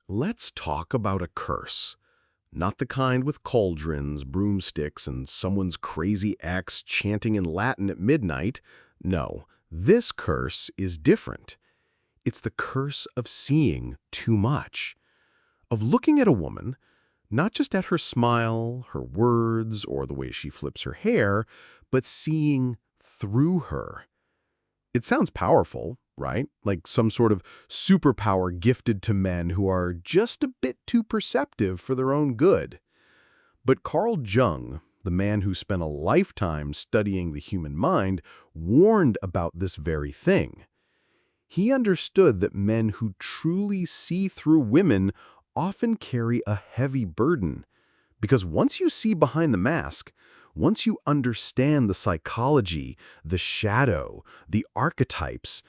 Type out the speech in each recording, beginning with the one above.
Let's talk about a curse. Not the kind with cauldrons, broomsticks, and someone's crazy ex chanting in Latin at midnight. No, this curse is different. It's the curse of seeing too much. Of looking at a woman, not just at her smile, her words, or the way she flips her hair, but seeing through her. It sounds powerful, right? Like some sort of superpower gifted to men who are just a bit too perceptive for their own good. But Carl Jung, the man who spent a lifetime studying the human mind, warned about this very thing. He understood that men who truly see through women often carry a heavy burden. Because once you see behind the mask, once you understand the psychology, the shadow, the archetypes,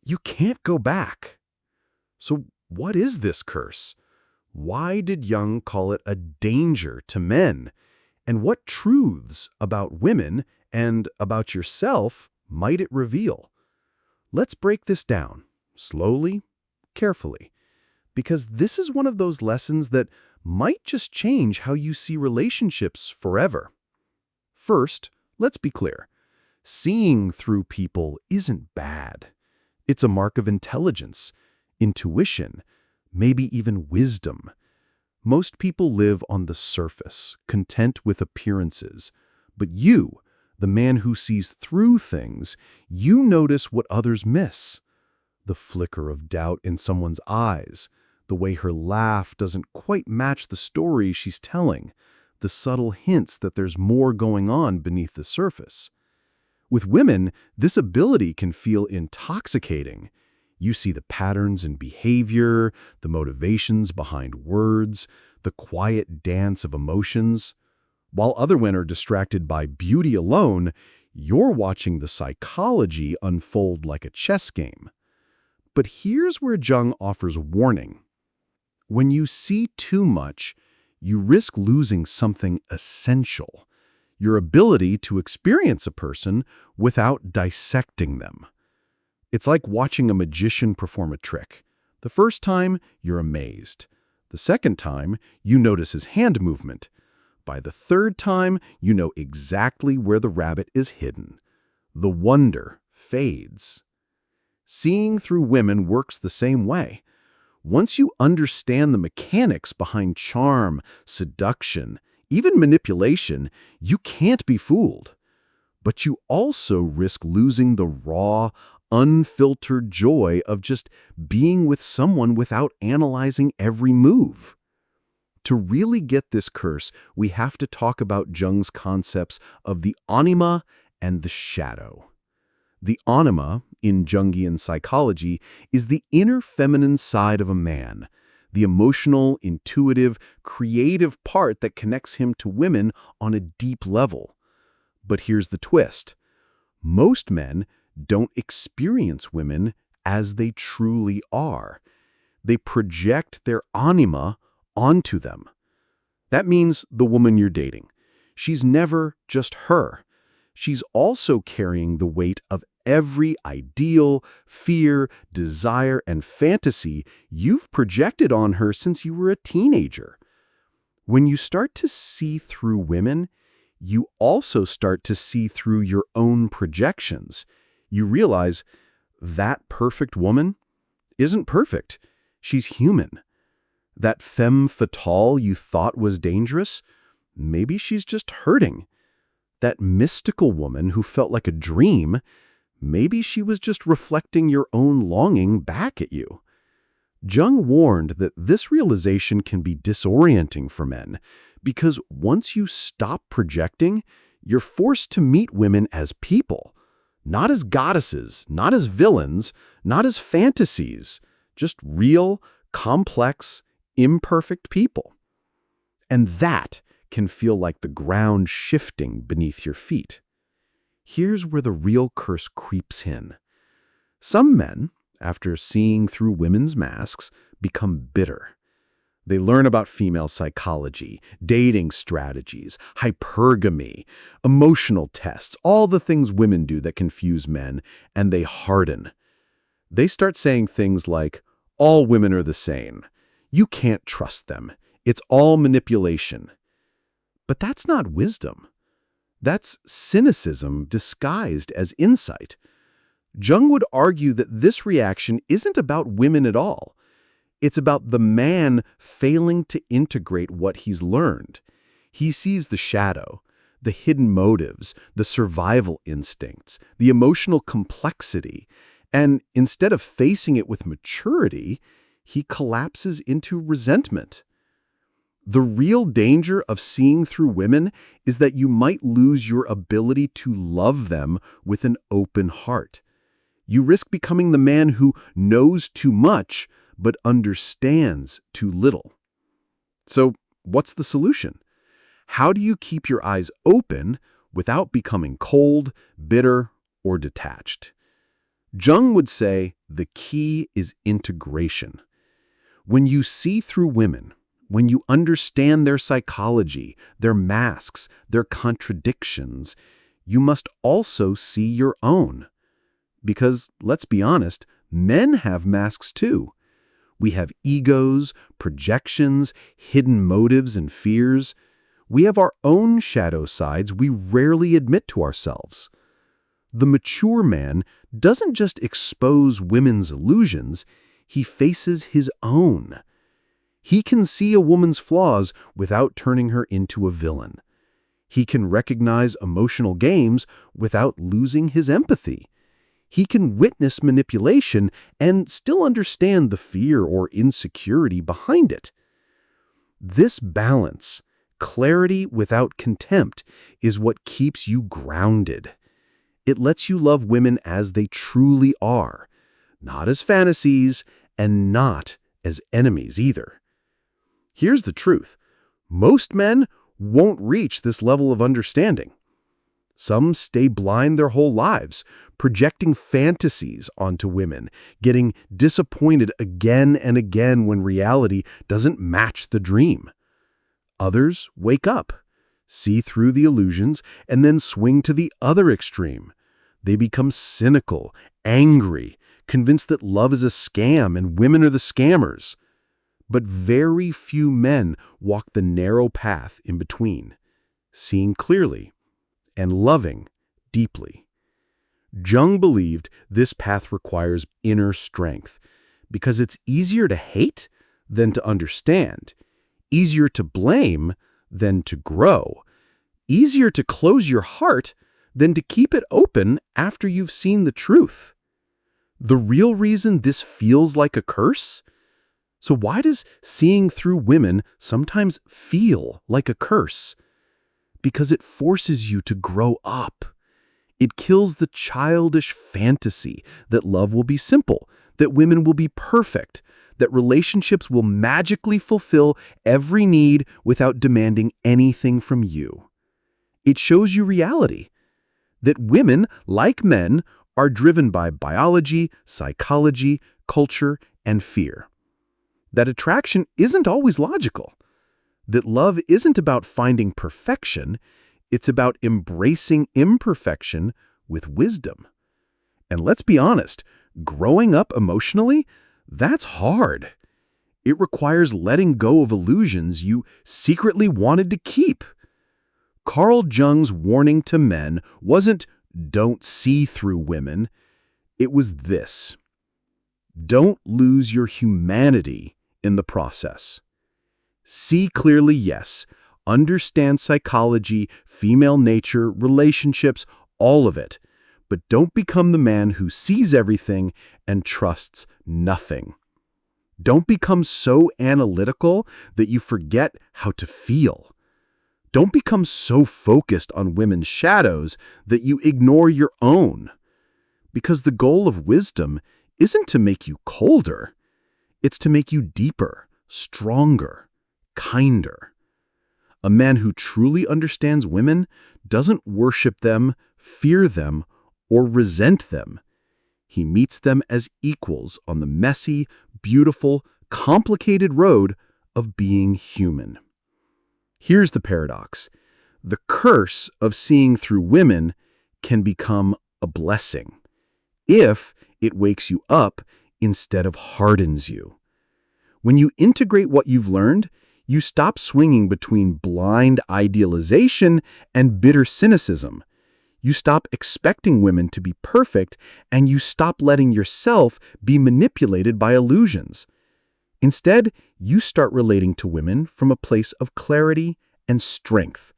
you can't go back. So what is this curse? Why did Jung call it a danger to men? And what truths about women and about yourself might it reveal? Let's break this down, slowly, carefully, because this is one of those lessons that might just change how you see relationships forever. First, let's be clear. Seeing through people isn't bad. It's a mark of intelligence, intuition, maybe even wisdom. Most people live on the surface, content with appearances. But you, the man who sees through things, you notice what others miss. The flicker of doubt in someone's eyes, the way her laugh doesn't quite match the story she's telling, the subtle hints that there's more going on beneath the surface. With women, this ability can feel intoxicating. You see the patterns in behavior, the motivations behind words, the quiet dance of emotions. While other men are distracted by beauty alone, you're watching the psychology unfold like a chess game. But here's where Jung offers warning. When you see too much, you risk losing something essential. Your ability to experience a person without dissecting them. It's like watching a magician perform a trick. The first time, you're amazed. The second time, you notice his hand movement. By the third time, you know exactly where the rabbit is hidden. The wonder fades. Seeing through women works the same way. Once you understand the mechanics behind charm, seduction, even manipulation, you can't be fooled. But you also risk losing the raw, unfiltered joy of just being with someone without analyzing every move. To really get this curse, we have to talk about Jung's concepts of the anima and the shadow. The anima, in Jungian psychology, is the inner feminine side of a man, the emotional, intuitive, creative part that connects him to women on a deep level. But here's the twist. Most men don't experience women as they truly are. They project their anima onto them. That means the woman you're dating. She's never just her. She's also carrying the weight of every ideal, fear, desire, and fantasy you've projected on her since you were a teenager. When you start to see through women, you also start to see through your own projections. You realize that perfect woman isn't perfect. She's human. That femme fatale you thought was dangerous, maybe she's just hurting. That mystical woman who felt like a dream, maybe she was just reflecting your own longing back at you. Jung warned that this realization can be disorienting for men because once you stop projecting, you're forced to meet women as people, not as goddesses, not as villains, not as fantasies, just real, complex, imperfect people. And that can feel like the ground shifting beneath your feet. Here's where the real curse creeps in. Some men, after seeing through women's masks, become bitter. They learn about female psychology, dating strategies, hypergamy, emotional tests, all the things women do that confuse men, and they harden. They start saying things like, all women are the same. You can't trust them. It's all manipulation. But that's not wisdom. That's cynicism disguised as insight. Jung would argue that this reaction isn't about women at all. It's about the man failing to integrate what he's learned. He sees the shadow, the hidden motives, the survival instincts, the emotional complexity, and instead of facing it with maturity, he collapses into resentment. The real danger of seeing through women is that you might lose your ability to love them with an open heart. You risk becoming the man who knows too much but understands too little. So, what's the solution? How do you keep your eyes open without becoming cold, bitter, or detached? Jung would say the key is integration. When you see through women, when you understand their psychology, their masks, their contradictions, you must also see your own. Because, let's be honest, men have masks too. We have egos, projections, hidden motives and fears. We have our own shadow sides we rarely admit to ourselves. The mature man doesn't just expose women's illusions, he faces his own. He can see a woman's flaws without turning her into a villain. He can recognize emotional games without losing his empathy. He can witness manipulation and still understand the fear or insecurity behind it. This balance, clarity without contempt, is what keeps you grounded. It lets you love women as they truly are, not as fantasies and not as enemies either. Here's the truth. Most men won't reach this level of understanding. Some stay blind their whole lives, projecting fantasies onto women, getting disappointed again and again when reality doesn't match the dream. Others wake up, see through the illusions, and then swing to the other extreme. They become cynical, angry, convinced that love is a scam and women are the scammers. But very few men walk the narrow path in between, seeing clearly and loving deeply. Jung believed this path requires inner strength because it's easier to hate than to understand, easier to blame than to grow, easier to close your heart than to keep it open after you've seen the truth. The real reason this feels like a curse? So why does seeing through women sometimes feel like a curse? Because it forces you to grow up. It kills the childish fantasy that love will be simple, that women will be perfect, that relationships will magically fulfill every need without demanding anything from you. It shows you reality, that women, like men, are driven by biology, psychology, culture, and fear. That attraction isn't always logical. That love isn't about finding perfection, it's about embracing imperfection with wisdom. And let's be honest, growing up emotionally, that's hard. It requires letting go of illusions you secretly wanted to keep. Carl Jung's warning to men wasn't, "Don't see through women." It was this: don't lose your humanity in the process. See clearly, yes. Understand psychology, female nature, relationships, all of it. But don't become the man who sees everything and trusts nothing. Don't become so analytical that you forget how to feel. Don't become so focused on women's shadows that you ignore your own. Because the goal of wisdom isn't to make you colder. It's to make you deeper, stronger, kinder. A man who truly understands women doesn't worship them, fear them, or resent them. He meets them as equals on the messy, beautiful, complicated road of being human. Here's the paradox. The curse of seeing through women can become a blessing if it wakes you up instead of hardens you. When you integrate what you've learned, you stop swinging between blind idealization and bitter cynicism. You stop expecting women to be perfect, and you stop letting yourself be manipulated by illusions. Instead, you start relating to women from a place of clarity and strength.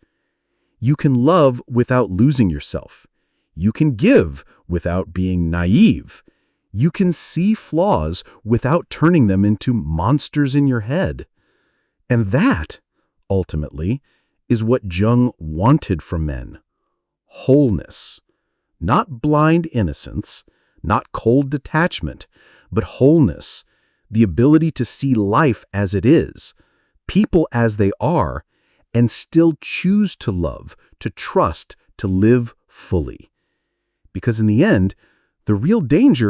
You can love without losing yourself. You can give without being naive. You can see flaws without turning them into monsters in your head. And that, ultimately, is what Jung wanted from men. Wholeness. Not blind innocence, not cold detachment, but wholeness. The ability to see life as it is, people as they are, and still choose to love, to trust, to live fully. Because in the end, the real danger